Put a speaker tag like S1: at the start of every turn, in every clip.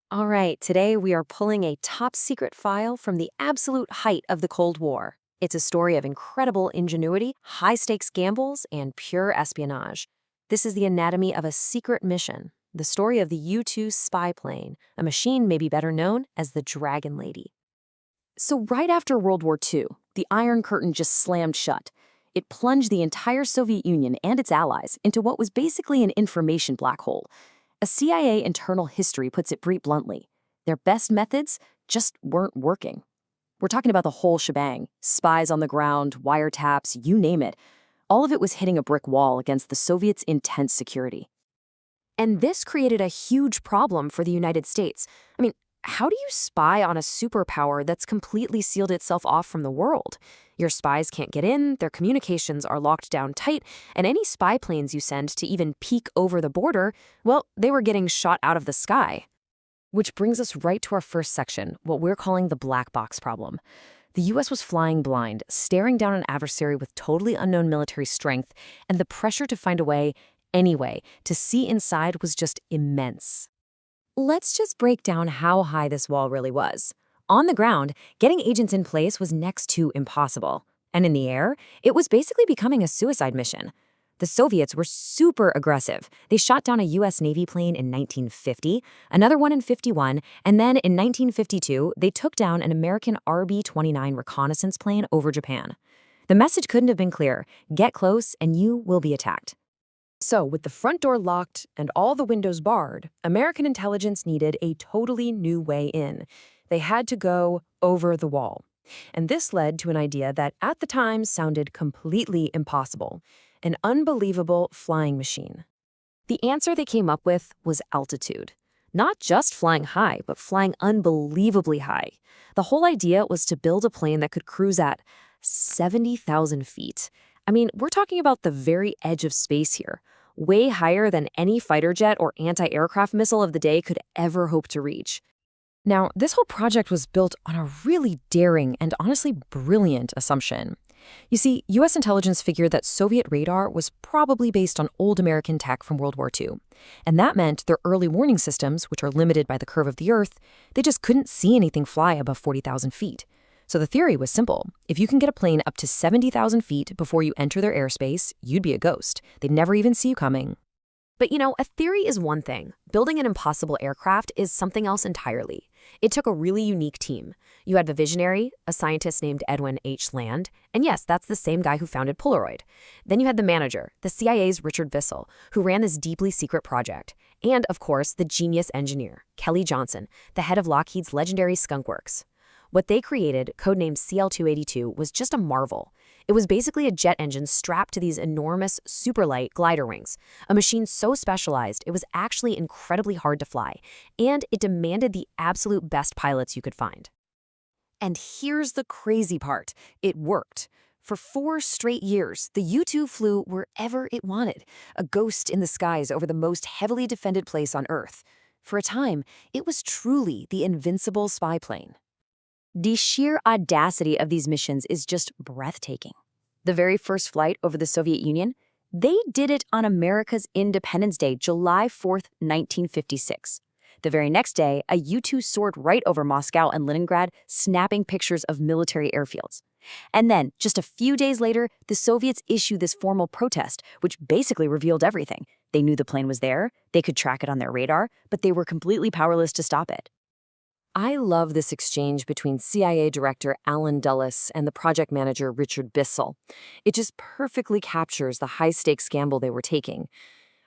S1: All right, today we are pulling a top secret file from the absolute height of the Cold War. It's a story of incredible ingenuity, high stakes gambles, and pure espionage. This is the anatomy of a secret mission, the story of the U-2 spy plane, a machine maybe better known as the Dragon Lady. So, right after World War II, the Iron Curtain just slammed shut. It plunged the entire Soviet Union and its allies into what was basically an information black hole. A CIA internal history puts it pretty bluntly. Their best methods just weren't working. We're talking about the whole shebang: spies on the ground, wiretaps, you name it. All of it was hitting a brick wall against the Soviets' intense security. And this created a huge problem for the United States. I mean, how do you spy on a superpower that's completely sealed itself off from the world? Your spies can't get in, their communications are locked down tight, and any spy planes you send to even peek over the border, well, they were getting shot out of the sky. Which brings us right to our first section, what we're calling the black box problem. The US was flying blind, staring down an adversary with totally unknown military strength, and the pressure to find a way, anyway, to see inside was just immense. Let's just break down how high this wall really was. On the ground, getting agents in place was next to impossible. And in the air, it was basically becoming a suicide mission. The Soviets were super aggressive. They shot down a US Navy plane in 1950, another one in 51, and then in 1952, they took down an American RB-29 reconnaissance plane over Japan. The message couldn't have been clearer: get close and you will be attacked. So, with the front door locked and all the windows barred, American intelligence needed a totally new way in. They had to go over the wall. And this led to an idea that at the time sounded completely impossible: an unbelievable flying machine. The answer they came up with was altitude. Not just flying high, but flying unbelievably high. The whole idea was to build a plane that could cruise at 70,000 feet. I mean, we're talking about the very edge of space here, way higher than any fighter jet or anti-aircraft missile of the day could ever hope to reach. Now, this whole project was built on a really daring and honestly brilliant assumption. You see, US intelligence figured that Soviet radar was probably based on old American tech from World War II. And that meant their early warning systems, which are limited by the curve of the Earth, they just couldn't see anything fly above 40,000 feet. So the theory was simple: if you can get a plane up to 70,000 feet before you enter their airspace, you'd be a ghost. They'd never even see you coming. But a theory is one thing. Building an impossible aircraft is something else entirely. It took a really unique team. You had the visionary, a scientist named Edwin H. Land, and yes, that's the same guy who founded Polaroid. Then you had the manager, the CIA's Richard Bissell, who ran this deeply secret project. And, of course, the genius engineer, Kelly Johnson, the head of Lockheed's legendary Skunk Works. What they created, codenamed CL-282, was just a marvel. It was basically a jet engine strapped to these enormous, super-light glider wings, a machine so specialized it was actually incredibly hard to fly, and it demanded the absolute best pilots you could find. And here's the crazy part: it worked. For 4 straight years, the U-2 flew wherever it wanted, a ghost in the skies over the most heavily defended place on Earth. For a time, it was truly the invincible spy plane. The sheer audacity of these missions is just breathtaking. The very first flight over the Soviet Union, they did it on America's Independence Day, July 4th, 1956. The very next day, a U-2 soared right over Moscow and Leningrad, snapping pictures of military airfields. And then, just a few days later, the Soviets issued this formal protest, which basically revealed everything. They knew the plane was there, they could track it on their radar, but they were completely powerless to stop it. I love this exchange between CIA Director Allen Dulles and the project manager Richard Bissell. It just perfectly captures the high-stakes gamble they were taking.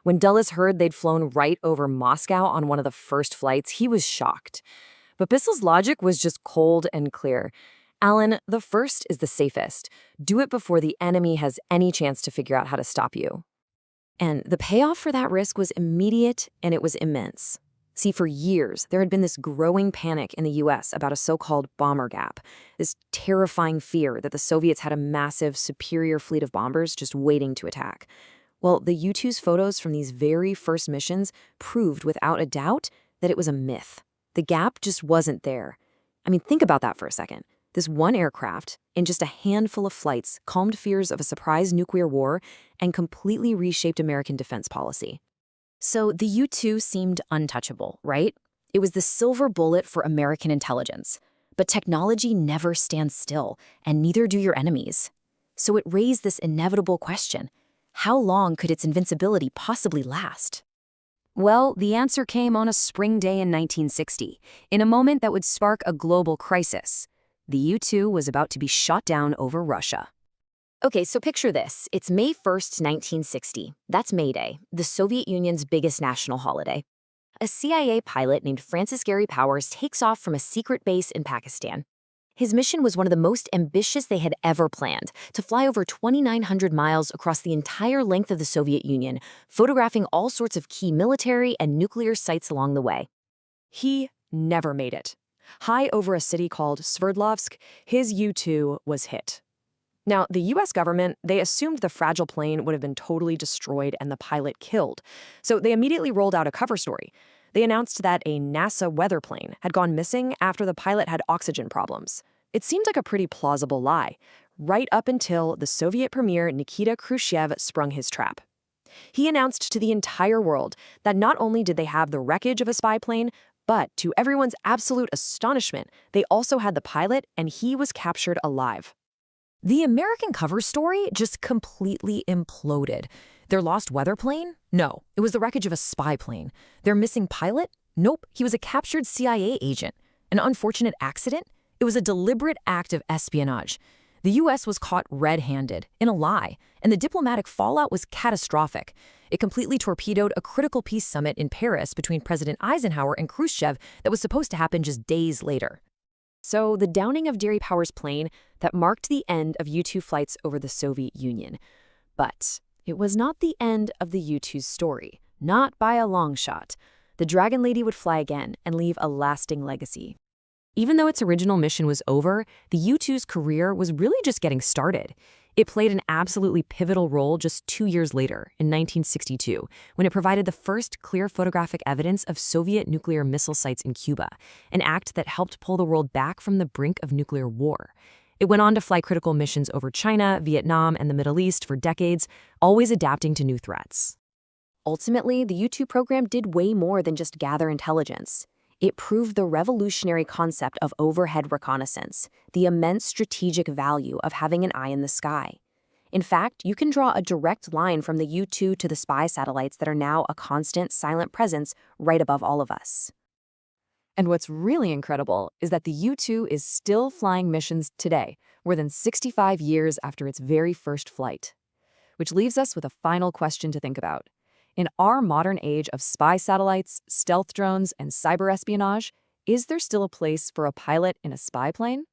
S1: When Dulles heard they'd flown right over Moscow on one of the first flights, he was shocked. But Bissell's logic was just cold and clear. Allen, the first is the safest. Do it before the enemy has any chance to figure out how to stop you. And the payoff for that risk was immediate, and it was immense. See, for years, there had been this growing panic in the US about a so-called bomber gap, this terrifying fear that the Soviets had a massive, superior fleet of bombers just waiting to attack. Well, the U-2's photos from these very first missions proved without a doubt that it was a myth. The gap just wasn't there. I mean, think about that for a second. This one aircraft, in just a handful of flights, calmed fears of a surprise nuclear war and completely reshaped American defense policy. So the U-2 seemed untouchable, right?
S2: It was the silver bullet for American intelligence. But technology never stands still, and neither do your enemies. So it raised this inevitable question: how long could its invincibility possibly last?
S1: Well, the answer came on a spring day in 1960, in a moment that would spark a global crisis. The U-2 was about to be shot down over Russia.
S2: Okay, so picture this. It's May 1st, 1960. That's May Day, the Soviet Union's biggest national holiday. A CIA pilot named Francis Gary Powers takes off from a secret base in Pakistan. His mission was one of the most ambitious they had ever planned, to fly over 2,900 miles across the entire length of the Soviet Union, photographing all sorts of key military and nuclear sites along the way.
S1: He never made it. High over a city called Sverdlovsk, his U-2 was hit. Now, the U.S. government, they assumed the fragile plane would have been totally destroyed and the pilot killed. So they immediately rolled out a cover story. They announced that a NASA weather plane had gone missing after the pilot had oxygen problems. It seemed like a pretty plausible lie, right up until the Soviet premier Nikita Khrushchev sprung his trap. He announced to the entire world that not only did they have the wreckage of a spy plane, but to everyone's absolute astonishment, they also had the pilot and he was captured alive. The American cover story just completely imploded. Their lost weather plane? No, it was the wreckage of a spy plane. Their missing pilot? Nope, he was a captured CIA agent. An unfortunate accident? It was a deliberate act of espionage. The U.S. was caught red-handed, in a lie, and the diplomatic fallout was catastrophic. It completely torpedoed a critical peace summit in Paris between President Eisenhower and Khrushchev that was supposed to happen just days later. So the downing of Gary Powers' plane, that marked the end of U-2 flights over the Soviet Union. But it was not the end of the U-2's story, not by a long shot. The Dragon Lady would fly again and leave a lasting legacy. Even though its original mission was over, the U-2's career was really just getting started. It played an absolutely pivotal role just 2 years later, in 1962, when it provided the first clear photographic evidence of Soviet nuclear missile sites in Cuba, an act that helped pull the world back from the brink of nuclear war. It went on to fly critical missions over China, Vietnam, and the Middle East for decades, always adapting to new threats. Ultimately, the U-2 program did way more than just gather intelligence. It proved the revolutionary concept of overhead reconnaissance, the immense strategic value of having an eye in the sky. In fact, you can draw a direct line from the U-2 to the spy satellites that are now a constant, silent presence right above all of us. And what's really incredible is that the U-2 is still flying missions today, more than 65 years after its very first flight. Which leaves us with a final question to think about. In our modern age of spy satellites, stealth drones, and cyber espionage, is there still a place for a pilot in a spy plane?